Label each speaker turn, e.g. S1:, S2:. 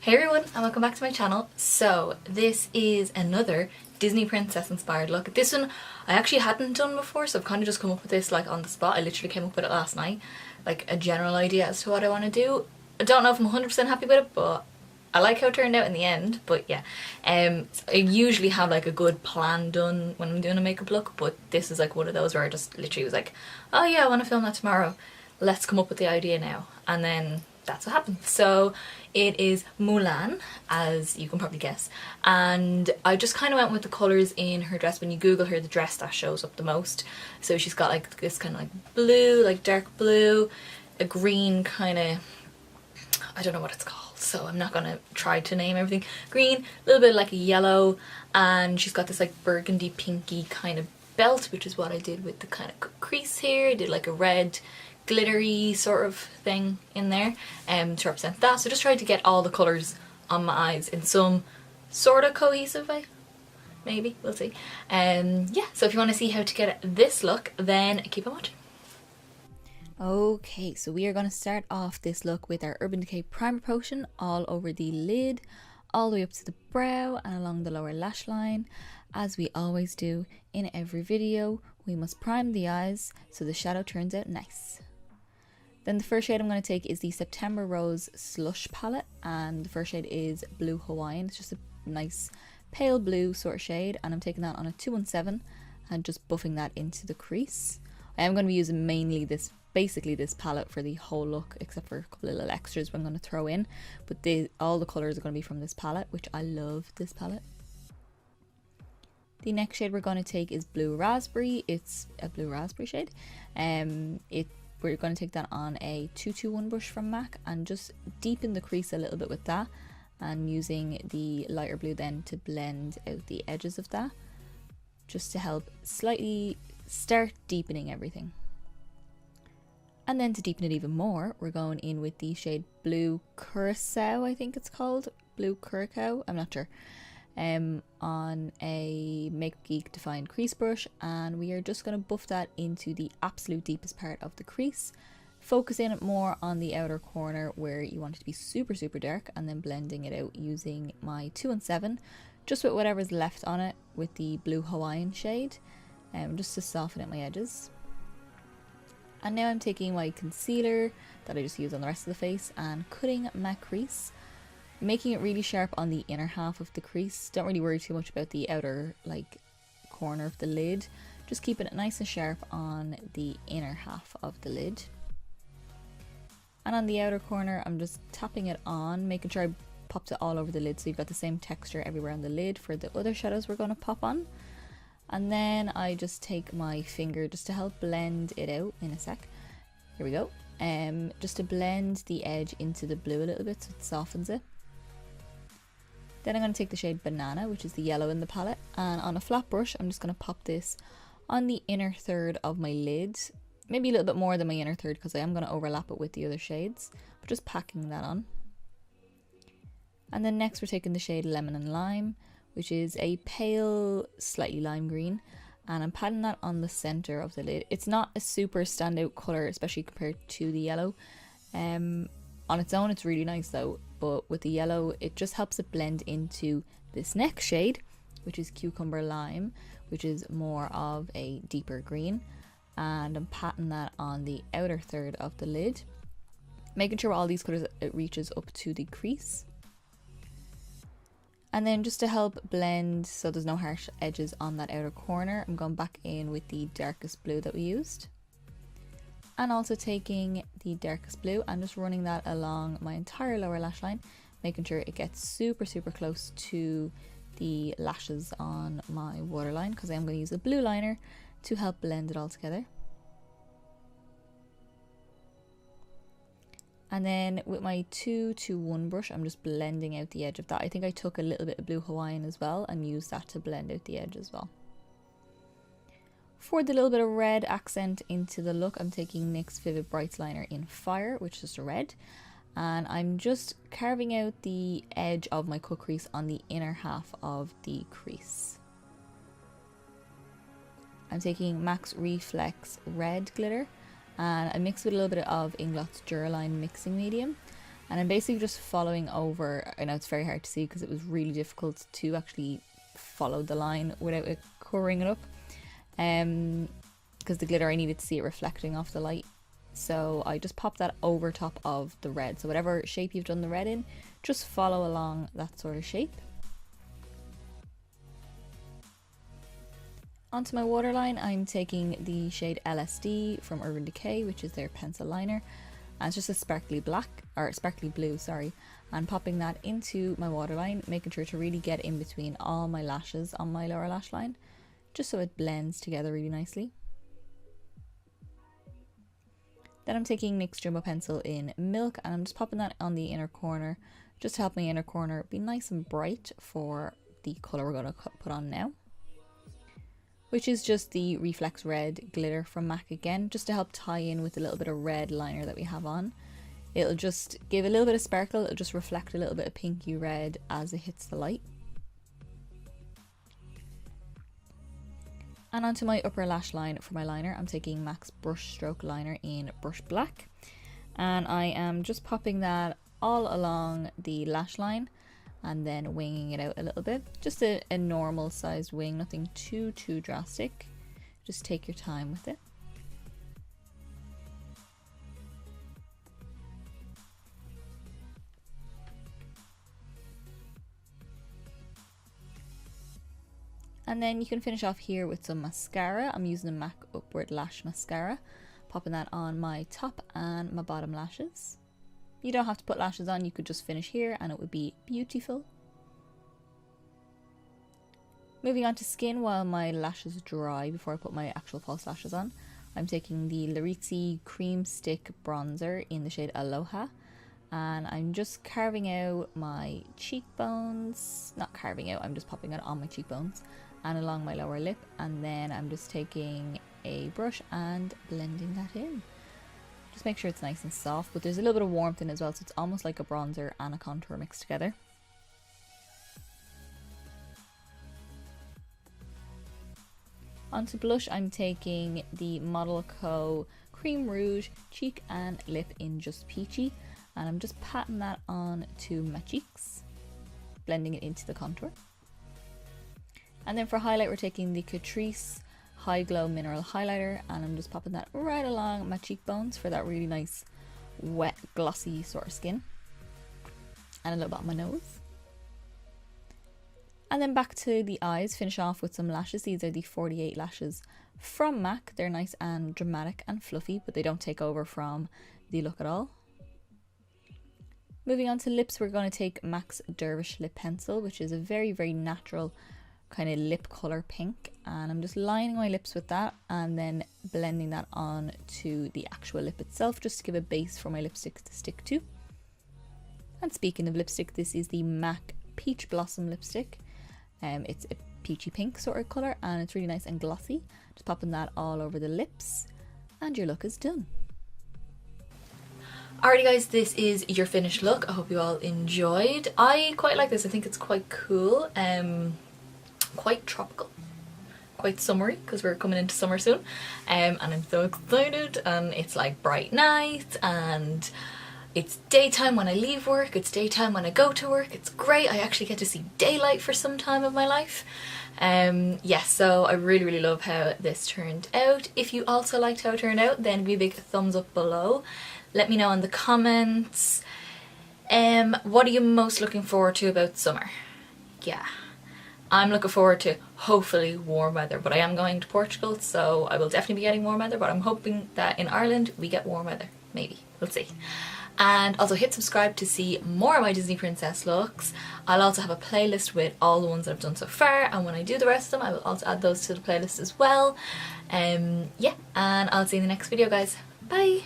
S1: Hey everyone, and welcome back to my channel. So this is another Disney princess inspired look. This one I actually hadn't done before, so I've kind of just come up with this like on the spot. I literally came up with it last night, like a general idea as to what I want to do. I don't know if I'm 100% happy with it, but I like how it turned out in the end. But yeah, so I usually have like a good plan done when I'm doing a makeup look, but this is like one of those where I just literally was like, oh yeah, I want to film that tomorrow. Let's come up with the idea now. And then that's what happened. So it is Mulan, as you can probably guess, and I just kind of went with the colours in her dress. When you Google her, the dress that shows up the most. So she's got like this kind of like blue, like dark blue, a green kind of, I don't know what it's called, so I'm not gonna try to name everything. Green, a little bit like a yellow, and she's got this like burgundy pinky kind of belt, which is what I did with the kind of crease here. I did like a red glittery sort of thing in there to represent that. So just tried to get all the colours on my eyes in some sort of cohesive way. Maybe, we'll see. Yeah, so if you want to see how to get this look, then keep on watching. Okay, so we are going to start off this look with our Urban Decay Primer Potion all over the lid, all the way up to the brow and along the lower lash line. As we always do in every video, we must prime the eyes so the shadow turns out nice. Then the first shade I'm going to take is the September Rose Slush palette, and the first shade is Blue Hawaiian. It's just a nice pale blue sort of shade, and I'm taking that on a 217 and just buffing that into the crease. I am going to be using mainly basically this palette for the whole look, except for a couple of little extras I'm going to throw in, but all the colours are going to be from this palette, which I love this palette. The next shade we're going to take is Blue Raspberry. It's a blue raspberry shade. We're going to take that on a 221 brush from MAC and just deepen the crease a little bit with that, and using the lighter blue then to blend out the edges of that, just to help slightly start deepening everything. And then to deepen it even more, we're going in with the shade Blue Curacao, I think it's called. Blue Curacao, I'm not sure. On a Makeup Geek defined crease brush, and we are just going to buff that into the absolute deepest part of the crease, focusing it more on the outer corner where you want it to be super dark, and then blending it out using my 217, just with whatever's left on it with the Blue Hawaiian shade, just to soften out my edges. And now I'm taking my concealer that I just used on the rest of the face and cutting my crease, making it really sharp on the inner half of the crease. Don't really worry too much about the outer like corner of the lid, just keeping it nice and sharp on the inner half of the lid. And on the outer corner I'm just tapping it on, making sure I popped it all over the lid so you've got the same texture everywhere on the lid for the other shadows we're going to pop on. And then I just take my finger just to help blend it out in a sec. Here we go. Just to blend the edge into the blue a little bit so it softens it. Then I'm going to take the shade Banana, which is the yellow in the palette, and on a flat brush I'm just going to pop this on the inner third of my lid, maybe a little bit more than my inner third because I am going to overlap it with the other shades, but just packing that on. And then next we're taking the shade Lemon and Lime, which is a pale, slightly lime green, and I'm patting that on the center of the lid. It's not a super standout colour, especially compared to the yellow. On its own it's really nice though, but with the yellow it just helps it blend into this next shade, which is Cucumber Lime, which is more of a deeper green, and I'm patting that on the outer third of the lid, making sure all these colours it reaches up to the crease. And then just to help blend so there's no harsh edges on that outer corner, I'm going back in with the darkest blue that we used. And also taking the darkest blue and just running that along my entire lower lash line, making sure it gets super close to the lashes on my waterline, because I'm going to use a blue liner to help blend it all together. And then with my 221 brush, I'm just blending out the edge of that. I think I took a little bit of Blue Hawaiian as well and used that to blend out the edge as well. For the little bit of red accent into the look, I'm taking NYX Vivid Brights Liner in Fire, which is a red. And I'm just carving out the edge of my cut crease on the inner half of the crease. I'm taking MAC's Reflex Red Glitter, and I mixed with a little bit of Inglot's Duraline Mixing Medium. And I'm basically just following over. I know it's very hard to see because it was really difficult to actually follow the line without it covering it up. Because the glitter, I needed to see it reflecting off the light. So I just popped that over top of the red. So whatever shape you've done the red in, just follow along that sort of shape. Onto my waterline, I'm taking the shade LSD from Urban Decay, which is their pencil liner. And it's just a sparkly black, or sparkly blue, sorry. And popping that into my waterline, making sure to really get in between all my lashes on my lower lash line, just so it blends together really nicely. Then I'm taking NYX Jumbo Pencil in Milk, and I'm just popping that on the inner corner, just to help my inner corner be nice and bright for the colour we're going to put on now. Which is just the Reflex Red glitter from MAC again, just to help tie in with a little bit of red liner that we have on. It'll just give a little bit of sparkle, it'll just reflect a little bit of pinky red as it hits the light. And onto my upper lash line for my liner, I'm taking MAC's Brush Stroke Liner in Brush Black. And I am just popping that all along the lash line and then winging it out a little bit. Just a normal sized wing, nothing too drastic. Just take your time with it. And then you can finish off here with some mascara. I'm using the MAC Upward Lash Mascara. Popping that on my top and my bottom lashes. You don't have to put lashes on, you could just finish here and it would be beautiful. Moving on to skin while my lashes dry before I put my actual false lashes on. I'm taking the Laritzy Cream Stick Bronzer in the shade Aloha. And I'm just carving out my cheekbones. Not carving out, I'm just popping it on my cheekbones and along my lower lip. And then I'm just taking a brush and blending that in. Just make sure it's nice and soft, but there's a little bit of warmth in as well, so it's almost like a bronzer and a contour mixed together. Onto blush, I'm taking the Model Co Cream Rouge Cheek and Lip in Just Peachy, and I'm just patting that on to my cheeks, blending it into the contour. And then for highlight, we're taking the Catrice High Glow Mineral Highlighter, and I'm just popping that right along my cheekbones for that really nice wet glossy sort of skin, and a little bit on my nose. And then back to the eyes, finish off with some lashes. These are the 48 lashes from MAC. They're nice and dramatic and fluffy, but they don't take over from the look at all. Moving on to lips, we're going to take MAC's Dervish Lip Pencil, which is a very natural kind of lip color pink, and I'm just lining my lips with that and then blending that on to the actual lip itself, just to give a base for my lipstick to stick to. And speaking of lipstick, this is the MAC Peach Blossom lipstick. It's a peachy pink sort of color, and it's really nice and glossy. Just popping that all over the lips, and your look is done. Alrighty guys, this is your finished look. I hope you all enjoyed. I quite like this. I think it's quite cool. Quite tropical, quite summery, because we're coming into summer soon, and I'm so excited. And it's like bright nights, and it's daytime when I leave work, it's daytime when I go to work. It's great. I actually get to see daylight for some time of my life. Yes, so I really love how this turned out. If you also liked how it turned out, then give me a big thumbs up below. Let me know in the comments. What are you most looking forward to about summer? Yeah, I'm looking forward to hopefully warm weather, but I am going to Portugal, so I will definitely be getting warm weather, but I'm hoping that in Ireland we get warm weather. Maybe. We'll see. And also hit subscribe to see more of my Disney princess looks. I'll also have a playlist with all the ones that I've done so far, and when I do the rest of them I will also add those to the playlist as well. Yeah, and I'll see you in the next video guys. Bye!